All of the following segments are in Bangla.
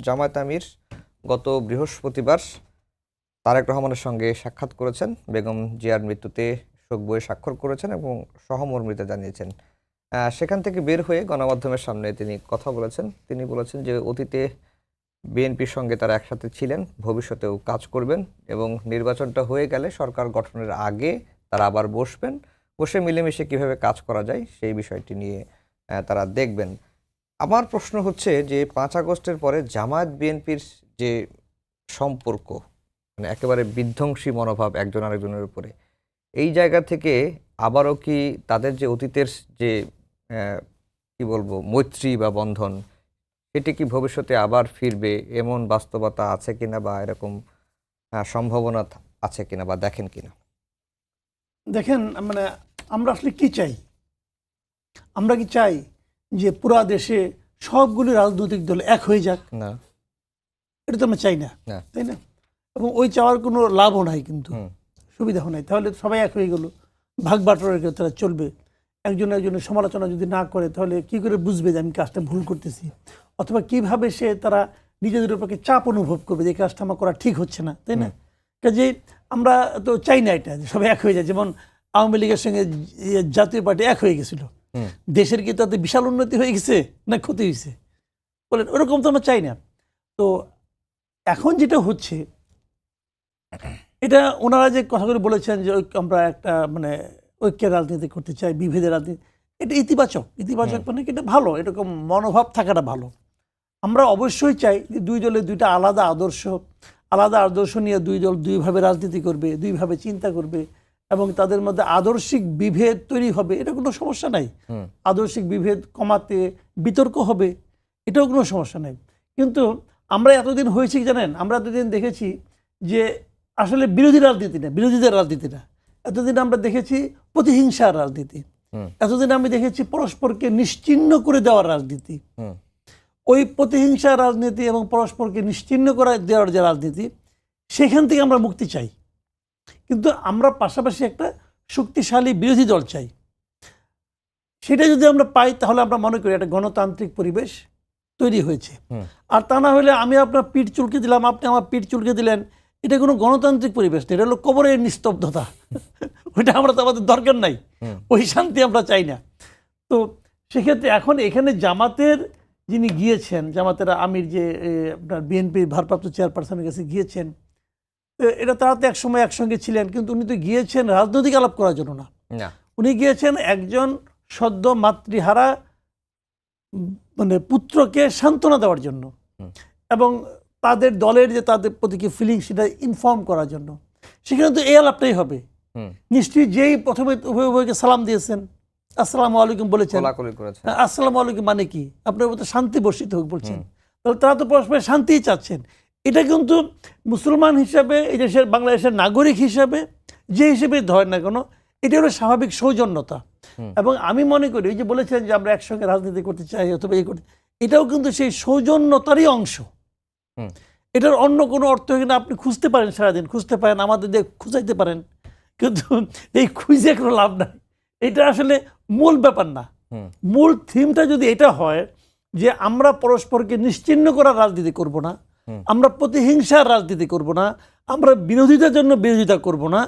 জামায়াত আমির গত বৃহস্পতিবার তারেক রহমানের সঙ্গে সাক্ষাৎ করেছেন, বেগম জিয়ার মৃত্যুতে শোক বইয়ে স্বাক্ষর করেছেন এবং সহমর্মিতা জানিয়েছেন। সেখান থেকে বের হয়ে গণমাধ্যমের সামনে তিনি কথা বলেছেন। তিনি বলেছেন যে অতীতে বিএনপির সঙ্গে তারা একসাথে ছিলেন, ভবিষ্যতেও কাজ করবেন এবং নির্বাচনটা হয়ে গেলে সরকার গঠনের আগে তারা আবার বসে মিলেমিশে কিভাবে কাজ করা যায় সেই বিষয়টি নিয়ে তারা দেখবেন। আমার প্রশ্ন হচ্ছে যে 5 আগস্টের পরে জামায়াত বিএনপির যে সম্পর্ক, মানে একেবারে বিধ্বংসী মনোভাব একজন আরেকজনের উপরে, এই জায়গা থেকে আবারও কি তাদের যে অতীতের যে কি বলবো মৈত্রী বা বন্ধন, সেটি কি ভবিষ্যতে আবার ফিরবে এমন বাস্তবতা আছে কিনা, বা এরকম সম্ভাবনা আছে কিনা, বা দেখেন কিনা? দেখেন, মানে আমরা আসলে কি চাই? আমরা কি চাই যে পুরা দেশে সবগুলি রাজনৈতিক দল এক হয়ে যাক? না, এটা তো আমরা চাই না, তাই না? এবং ওই চাওয়ার কোনো লাভও নাই, কিন্তু সুবিধাও নাই। তাহলে সবাই এক হয়ে গেল, ভাগ বাটোয়ারা করে তারা চলবে। একজনের সমালোচনা যদি না করে তাহলে কি করে বুঝবে যে আমি কাজটা ভুল করতেছি? অথবা কিভাবে তারা নিজেদের উপরে চাপ অনুভব করবে যে কাজটা আমার করা ঠিক হচ্ছে না, তাই না? কাজে আমরা তো চাই না এটা যে সবাই এক হয়ে যায়। যেমন আওয়ামী লীগের সঙ্গে জাতীয় পার্টি এক হয়ে গেছিল, দেশের কি তাতে বিশাল উন্নতি হয়ে গেছে না ক্ষতি হয়েছে? বলেন, ওরকম তো আমরা চাই না। তো এখন যেটা হচ্ছে, এটা ওনারা যে কথাগুলো বলেছেন যে আমরা একটা মানে ঐক্যের রাজনীতি করতে চাই, বিভেদের রাজনীতি, এটা ইতিবাচক মানে এটা ভালো, এরকম মনোভাব থাকাটা ভালো। আমরা অবশ্যই চাই যে দুই দলের দুইটা আলাদা আদর্শ নিয়ে দুই দল দুইভাবে রাজনীতি করবে, দুইভাবে চিন্তা করবে এবং তাদের মধ্যে আদর্শিক বিভেদ তৈরি হবে, এটা কোনো সমস্যা নাই। আদর্শিক বিভেদ কমাতে বিতর্ক হবে, এটাও কোনো সমস্যা নাই। কিন্তু আমরা এতদিন হয়েছি জানেন, আমরা এতদিন দেখেছি যে আসলে বিরোধীদের রাজনীতি না। এতদিন আমরা দেখেছি প্রতিহিংসার রাজনীতি, এতদিন আমি দেখেছি পরস্পরকে নিশ্চিহ্ন করে দেওয়ার রাজনীতি। ওই প্রতিহিংসার রাজনীতি এবং পরস্পরকে নিশ্চিহ্ন করে দেওয়ার যে রাজনীতি, সেখান থেকে আমরা মুক্তি চাই। কিন্তু আমরা পাশাপাশি একটা শক্তিশালী বিরোধী দল চাই। সেটা যদি আমরা পাই তাহলে আমরা মনে করি একটা গণতান্ত্রিক পরিবেশ তৈরি হয়েছে। আর তা না হলে আমি আপনার পিঠ চুলকে দিলাম, আপনি আমার পিঠ চুলকে দিলেন, এটা কোনো গণতান্ত্রিক পরিবেশ নেই, এটা হলো কবরের নিস্তব্ধতা। ওইটা আমরা তো আমাদের দরকার নাই, ওই শান্তি আমরা চাই না। তো সেক্ষেত্রে এখন এখানে জামাতের যিনি গিয়েছেন, জামাতের আমির যে আপনার বিএনপির ভারপ্রাপ্ত চেয়ারপারসনের কাছে গিয়েছেন, এটা তারা তো একসময় একসঙ্গে ছিলেন, কিন্তু উনি তো গিয়েছেন রাজনৈতিক আলাপ করার জন্য না। উনি গিয়েছেন একজন সদ্য মাতৃহারা মানে পুত্রকে সান্ত্বনা দেওয়ার জন্য এবং তাদের দলের যে তাদের প্রতি কি ফিলিং সেটা ইনফর্ম করার জন্য। সেখানে তো এই আলাপটাই হবে। নিশ্চয়ই যেই প্রথমে উভয়কে সালাম দিয়েছেন, আসসালামু আলাইকুম বলেছেন, আসসালামু আলাইকুম মানে কি? আপনার মধ্যে শান্তি বর্ষিত হোক বলছেন, তাহলে তারা তো পরস্পরের শান্তিই চাচ্ছেন। এটা কিন্তু মুসলমান হিসাবে, এই দেশের বাংলাদেশের নাগরিক হিসাবে, যে হিসেবে ধরেন না কেন, এটা হলো স্বাভাবিক সৌজন্যতা। এবং আমি মনে করি এই যে বলেছেন যে আমরা একসঙ্গে রাজনীতি করতে চাই অথবা এই করতে, এটাও কিন্তু সেই সৌজন্যতারই অংশ। এটার অন্য কোনো অর্থ এখানে আপনি খুঁজতে পারেন, সারাদিন খুঁজতে পারেন, আমাদের দিয়ে খুঁজাইতে পারেন, কিন্তু এই খুঁজে কোনো লাভ নাই। এটা আসলে মূল ব্যাপার না। মূল থিমটা যদি এটা হয় যে আমরা পরস্পরকে নিশ্চিহ্ন করার রাজনীতি করব না, আমরা প্রতিহিংসার রাজনীতি করব না, আমরা বিরোধিতার জন্য বিরোধিতা করব না,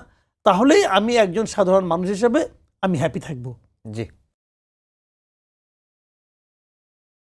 তাহলেই আমি একজন সাধারণ মানুষ হিসেবে আমি হ্যাপি থাকবো। জি।